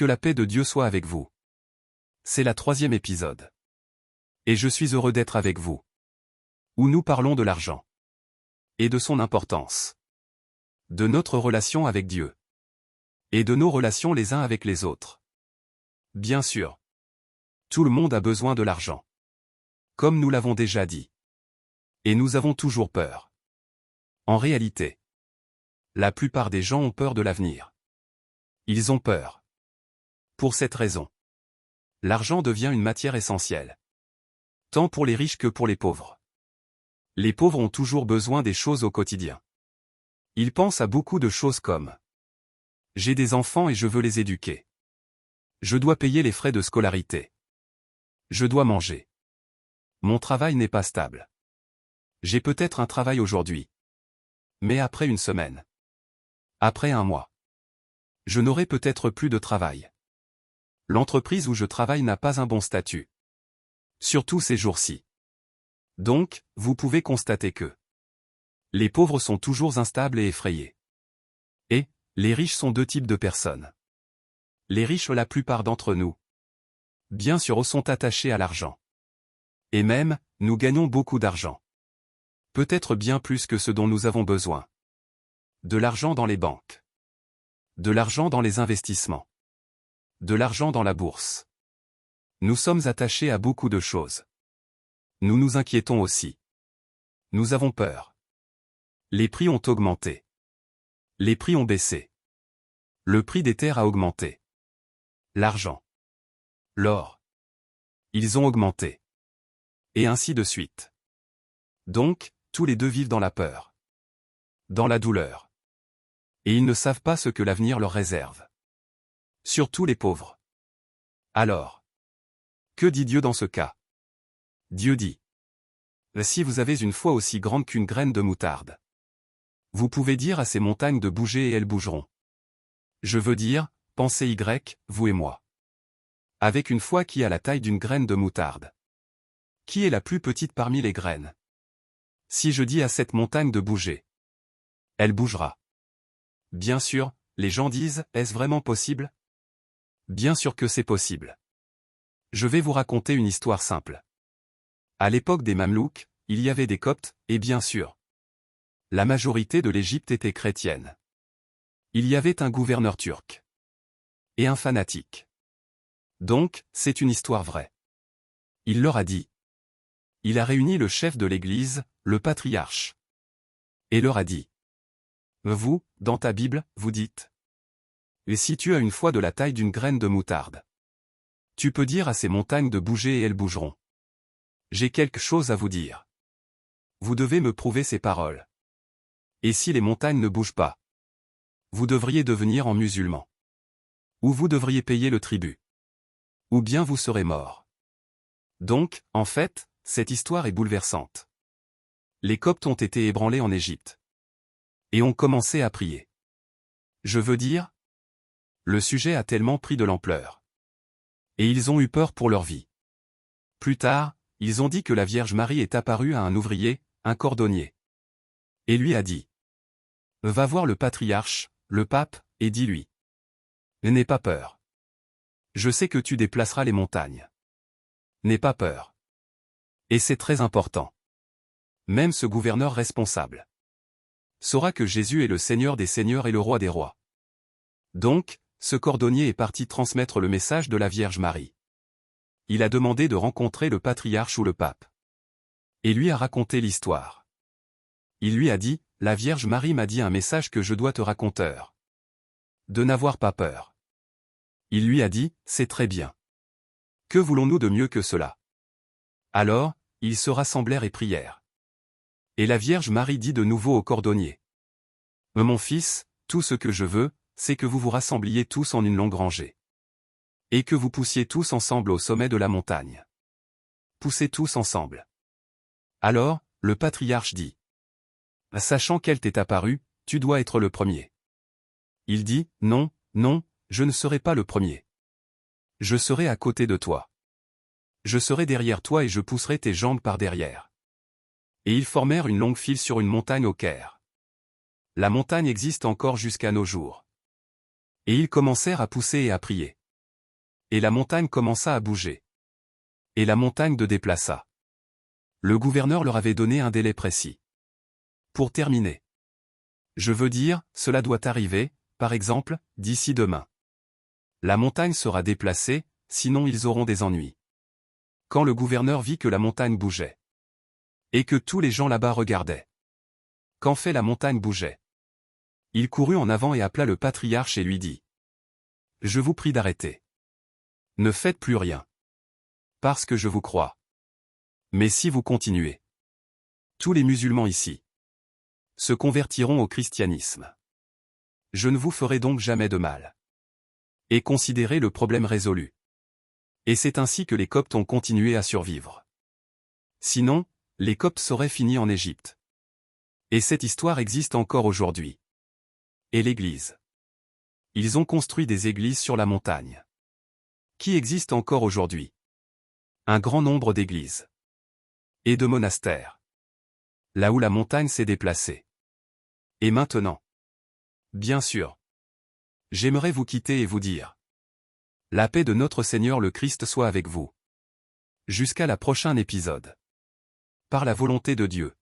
Que la paix de Dieu soit avec vous. C'est la 3e épisode. Et je suis heureux d'être avec vous. Où nous parlons de l'argent. Et de son importance. De notre relation avec Dieu. Et de nos relations les uns avec les autres. Bien sûr. Tout le monde a besoin de l'argent. Comme nous l'avons déjà dit. Et nous avons toujours peur. En réalité, la plupart des gens ont peur de l'avenir. Ils ont peur. Pour cette raison, l'argent devient une matière essentielle. Tant pour les riches que pour les pauvres. Les pauvres ont toujours besoin des choses au quotidien. Ils pensent à beaucoup de choses comme « J'ai des enfants et je veux les éduquer. Je dois payer les frais de scolarité. Je dois manger. Mon travail n'est pas stable. J'ai peut-être un travail aujourd'hui. Mais après une semaine. Après un mois. Je n'aurai peut-être plus de travail. L'entreprise où je travaille n'a pas un bon statut. Surtout ces jours-ci. Donc, vous pouvez constater que les pauvres sont toujours instables et effrayés. Et, les riches sont deux types de personnes. Les riches, la plupart d'entre nous, bien sûr, sont attachés à l'argent. Et même, nous gagnons beaucoup d'argent. Peut-être bien plus que ce dont nous avons besoin. De l'argent dans les banques. De l'argent dans les investissements. De l'argent dans la bourse. Nous sommes attachés à beaucoup de choses. Nous nous inquiétons aussi. Nous avons peur. Les prix ont augmenté. Les prix ont baissé. Le prix des terres a augmenté. L'argent. L'or. Ils ont augmenté. Et ainsi de suite. Donc, tous les deux vivent dans la peur. Dans la douleur. Et ils ne savent pas ce que l'avenir leur réserve. Surtout les pauvres. Alors, que dit Dieu dans ce cas? Dieu dit: si vous avez une foi aussi grande qu'une graine de moutarde, vous pouvez dire à ces montagnes de bouger et elles bougeront. Je veux dire, pensez Y, vous et moi. Avec une foi qui a la taille d'une graine de moutarde. Qui est la plus petite parmi les graines? Si je dis à cette montagne de bouger, elle bougera. Bien sûr, les gens disent, est-ce vraiment possible? Bien sûr que c'est possible. Je vais vous raconter une histoire simple. À l'époque des Mamelouks, il y avait des Coptes, et bien sûr, la majorité de l'Égypte était chrétienne. Il y avait un gouverneur turc. Et un fanatique. Donc, c'est une histoire vraie. Il leur a dit. Il a réuni le chef de l'Église, le patriarche. Et leur a dit. Vous, dans ta Bible, vous dites. Et si tu as une foi de la taille d'une graine de moutarde, tu peux dire à ces montagnes de bouger et elles bougeront. J'ai quelque chose à vous dire. Vous devez me prouver ces paroles. Et si les montagnes ne bougent pas, vous devriez devenir en musulman. Ou vous devriez payer le tribut. Ou bien vous serez mort. Donc, en fait, cette histoire est bouleversante. Les Coptes ont été ébranlés en Égypte. Et ont commencé à prier. Je veux dire, le sujet a tellement pris de l'ampleur. Et ils ont eu peur pour leur vie. Plus tard, ils ont dit que la Vierge Marie est apparue à un ouvrier, un cordonnier. Et lui a dit. Va voir le patriarche, le pape, et dis-lui. N'aie pas peur. Je sais que tu déplaceras les montagnes. N'aie pas peur. Et c'est très important. Même ce gouverneur responsable saura que Jésus est le Seigneur des seigneurs et le Roi des rois. Donc, ce cordonnier est parti transmettre le message de la Vierge Marie. Il a demandé de rencontrer le patriarche ou le pape. Et lui a raconté l'histoire. Il lui a dit, la Vierge Marie m'a dit un message que je dois te raconter. De n'avoir pas peur. Il lui a dit, c'est très bien. Que voulons-nous de mieux que cela? Alors, ils se rassemblèrent et prièrent. Et la Vierge Marie dit de nouveau au cordonnier. Mon fils, tout ce que je veux, c'est que vous vous rassembliez tous en une longue rangée. Et que vous poussiez tous ensemble au sommet de la montagne. Poussez tous ensemble. Alors, le patriarche dit. Sachant qu'elle t'est apparue, tu dois être le premier. Il dit, non, non, je ne serai pas le premier. Je serai à côté de toi. Je serai derrière toi et je pousserai tes jambes par derrière. Et ils formèrent une longue file sur une montagne au Caire. La montagne existe encore jusqu'à nos jours. Et ils commencèrent à pousser et à prier. Et la montagne commença à bouger. Et la montagne se déplaça. Le gouverneur leur avait donné un délai précis. Pour terminer. Je veux dire, cela doit arriver, par exemple, d'ici demain. La montagne sera déplacée, sinon ils auront des ennuis. Quand le gouverneur vit que la montagne bougeait. Et que tous les gens là-bas regardaient. Qu'en fait la montagne bougeait. Il courut en avant et appela le patriarche et lui dit. Je vous prie d'arrêter. Ne faites plus rien. Parce que je vous crois. Mais si vous continuez. Tous les musulmans ici se convertiront au christianisme. Je ne vous ferai donc jamais de mal. Et considérez le problème résolu. Et c'est ainsi que les Coptes ont continué à survivre. Sinon, les Coptes seraient finis en Égypte. Et cette histoire existe encore aujourd'hui. Et l'Église. Ils ont construit des églises sur la montagne. Qui existent encore aujourd'hui. Un grand nombre d'églises. Et de monastères. Là où la montagne s'est déplacée. Et maintenant. Bien sûr. J'aimerais vous quitter et vous dire. La paix de notre Seigneur le Christ soit avec vous. Jusqu'à la prochaine épisode. Par la volonté de Dieu.